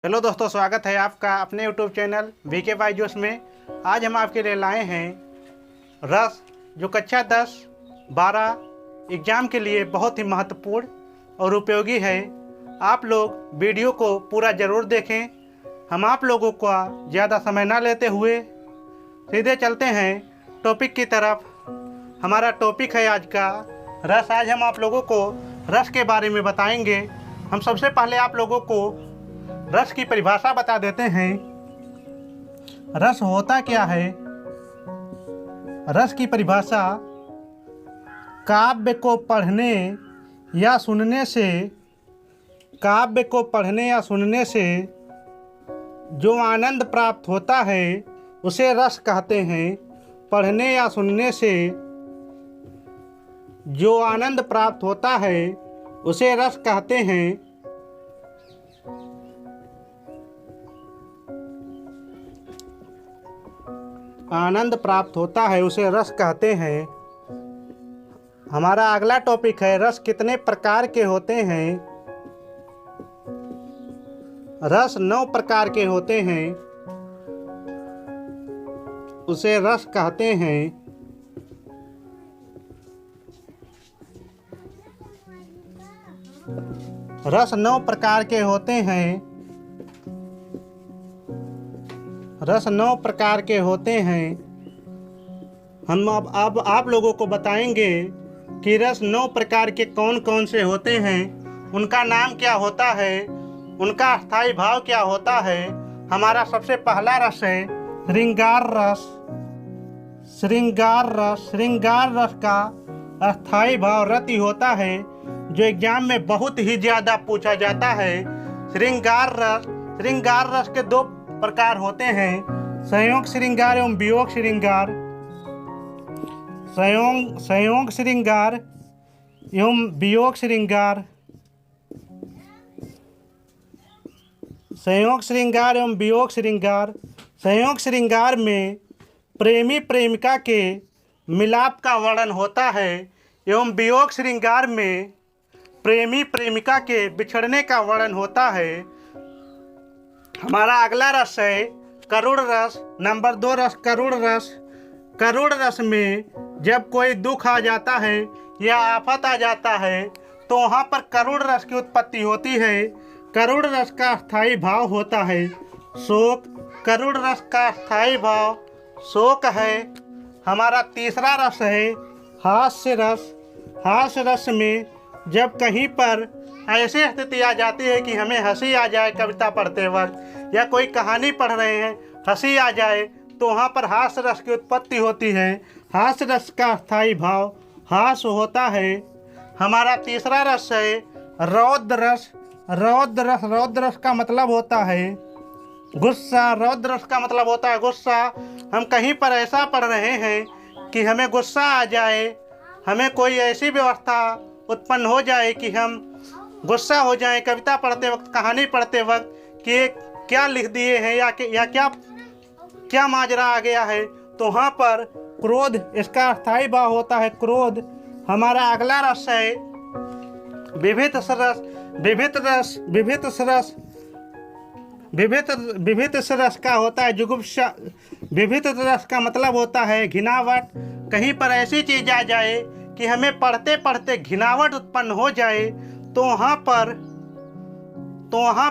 Hello दोस्तों, स्वागत है आपका अपने यूट्यूब चैनल वीके बायजूस में। आज हम आपके लिए लाए हैं रस, जो कक्षा 10, 12 एग्ज़ाम के लिए बहुत ही महत्वपूर्ण और उपयोगी है। आप लोग वीडियो को पूरा ज़रूर देखें। हम आप लोगों का ज़्यादा समय ना लेते हुए सीधे चलते हैं टॉपिक की तरफ। हमारा टॉपिक है आज का रस। आज हम आप लोगों को रस के बारे में बताएंगे। हम सबसे पहले आप लोगों को रस की परिभाषा बता देते हैं। रस होता क्या है? रस की परिभाषा काव्य को पढ़ने या सुनने से जो आनंद प्राप्त होता है उसे रस कहते हैं। पढ़ने या सुनने से जो आनंद प्राप्त होता है उसे रस कहते हैं। आनंद प्राप्त होता है उसे रस कहते हैं। हमारा अगला टॉपिक है रस कितने प्रकार के होते हैं। रस 9 प्रकार के होते हैं, उसे रस कहते हैं। रस 9 प्रकार के होते हैं। रस 9 प्रकार के होते हैं। हम अब आप लोगों को बताएंगे कि रस 9 प्रकार के कौन कौन से होते हैं, उनका नाम क्या होता है, उनका स्थायी भाव क्या होता है। हमारा सबसे पहला रस है श्रृंगार रस। श्रृंगार रस का अस्थायी भाव रति होता है, जो एग्जाम में बहुत ही ज़्यादा पूछा जाता है। श्रृंगार रस के 2 प्रकार होते हैं, संयोग श्रृंगार एवं वियोग श्रृंगार। संयोग श्रृंगार एवं वियोग श्रृंगार। संयोग श्रृंगार एवं वियोग श्रृंगार। संयोग श्रृंगार में प्रेमी प्रेमिका के मिलाप का वर्णन होता है, एवं वियोग श्रृंगार में प्रेमी प्रेमिका के बिछड़ने का वर्णन होता है। हमारा अगला रस है करुण रस। नंबर 2 रस करुण रस। करुण रस में जब कोई दुख आ जाता है या आफत आ जाता है तो वहाँ पर करुण रस की उत्पत्ति होती है। करुण रस का स्थायी भाव होता है शोक। करुण रस का स्थायी भाव शोक है। हमारा तीसरा रस है हास्य रस। हास्य रस में जब कहीं पर ऐसी स्थिति आ जाती है कि हमें हंसी आ जाए, कविता पढ़ते वक्त या कोई कहानी पढ़ रहे हैं, हंसी आ जाए, तो वहाँ पर हास्य रस की उत्पत्ति होती है। हास्य रस का स्थायी भाव हास्य होता है। हमारा तीसरा रस है रौद्र रस। रौद्र रस का मतलब होता है गुस्सा। रौद्र रस का मतलब होता है गुस्सा। हम कहीं पर ऐसा पढ़ रहे हैं कि हमें गुस्सा आ जाए, हमें कोई ऐसी व्यवस्था उत्पन्न हो जाए कि हम गुस्सा हो जाए कविता पढ़ते वक्त, कहानी पढ़ते वक्त, कि क्या लिख दिए हैं या क्या माजरा आ गया है, तो वहाँ पर क्रोध, इसका स्थायी भाव होता है क्रोध। हमारा अगला रस है विभिन्न रस का होता है जुगुप्सा। विभिन्न रस का मतलब होता है घिनावट। कहीं पर ऐसी चीज़ आ जाए कि हमें पढ़ते पढ़ते घिनावट उत्पन्न हो जाए तो वहाँ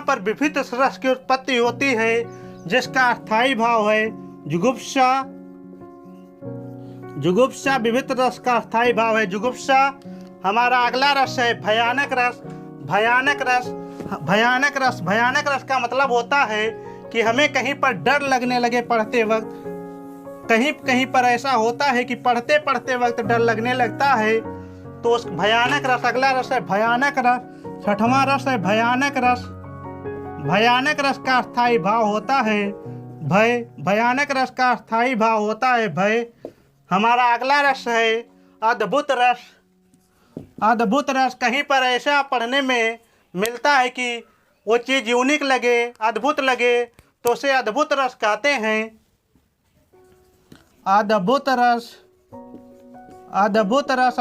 पर विभिन्न रस की उत्पत्ति होती है, जिसका स्थायी भाव है जुगुप्सा। विभिन्न रस का स्थायी भाव है जुगुप्सा। हमारा अगला रस है भयानक रस। भयानक रस का मतलब होता है कि हमें कहीं पर डर लगने लगे पढ़ते वक्त। कहीं पर ऐसा होता है कि पढ़ते पढ़ते वक्त डर लगने लगता है, तो उस भयानक रस। अगला रस है भयानक रस। 6वां रस है भयानक रस। भयानक रस का स्थायी भाव होता है भय। भयानक रस का स्थायी भाव होता है भय। हमारा अगला रस है अद्भुत रस। अद्भुत रस कहीं पर ऐसा पढ़ने में मिलता है कि वो चीज़ यूनिक लगे, अद्भुत लगे, तो उसे अद्भुत रस कहते हैं। अद्भुत रस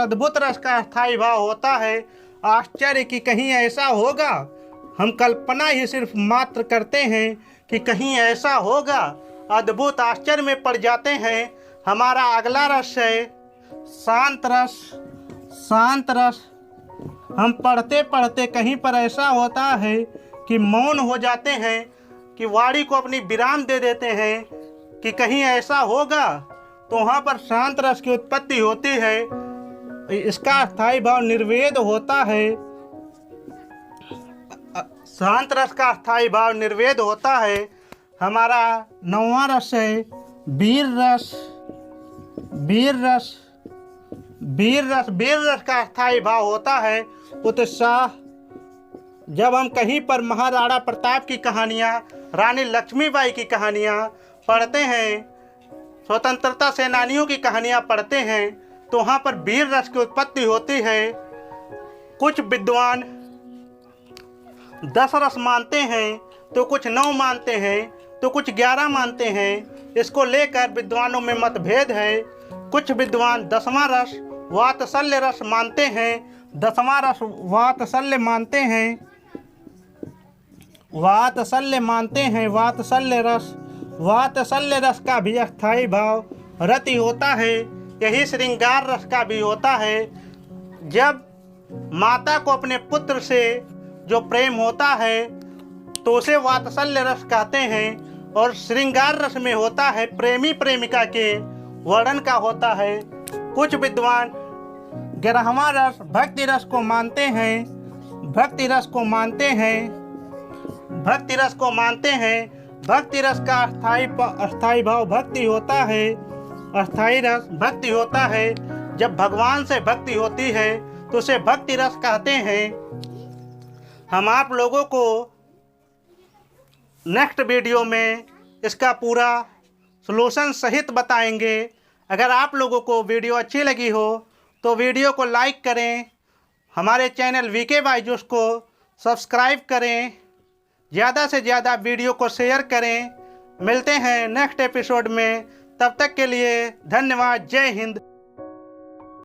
का स्थायी भाव होता है आश्चर्य, कि कहीं ऐसा होगा हम कल्पना ही सिर्फ मात्र करते हैं कि कहीं ऐसा होगा, अद्भुत आश्चर्य में पड़ जाते हैं। हमारा अगला रस है शांत रस। शांत रस हम पढ़ते पढ़ते कहीं पर ऐसा होता है कि मौन हो जाते हैं, कि वाणी को अपनी विराम दे देते हैं कि कहीं ऐसा होगा, तो वहाँ पर शांत रस की उत्पत्ति होती है। इसका अस्थायी भाव निर्वेद होता है। शांत रस का अस्थायी भाव निर्वेद होता है। हमारा 9वां रस है वीर रस। वीर रस वीर रस वीर रस का अस्थायी भाव होता है उत्साह। जब हम कहीं पर महाराणा प्रताप की कहानियाँ, रानी लक्ष्मीबाई की कहानियाँ पढ़ते हैं, स्वतंत्रता सेनानियों की कहानियाँ पढ़ते हैं, तो वहाँ पर वीर रस की उत्पत्ति होती है। कुछ विद्वान 10 रस मानते हैं, तो कुछ 9 मानते हैं, तो कुछ 11 मानते हैं। इसको लेकर विद्वानों में मतभेद है। कुछ विद्वान 10वां रस वात्सल्य रस मानते हैं। 10वां रस वात्सल्य मानते हैं। वात्सल्य मानते हैं। वात्सल्य रस का भी अस्थायी भाव रति होता है। यही श्रृंगार रस का भी होता है। जब माता को अपने पुत्र से जो प्रेम होता है तो उसे वात्सल्य रस कहते हैं। और श्रृंगार रस में होता है प्रेमी प्रेमिका के वर्णन का होता है। कुछ विद्वान 11वां रस भक्ति रस को मानते हैं। भक्ति रस को मानते हैं। भक्ति रस का अस्थायी भाव भक्ति होता है। अस्थायी रस भक्ति होता है। जब भगवान से भक्ति होती है तो उसे भक्ति रस कहते हैं। हम आप लोगों को नेक्स्ट वीडियो में इसका पूरा सॉल्यूशन सहित बताएंगे। अगर आप लोगों को वीडियो अच्छी लगी हो तो वीडियो को लाइक करें। हमारे चैनल वीके बायजूस को सब्सक्राइब करें। ज़्यादा से ज़्यादा वीडियो को शेयर करें। मिलते हैं नेक्स्ट एपिसोड में। तब तक के लिए धन्यवाद। जय हिंद।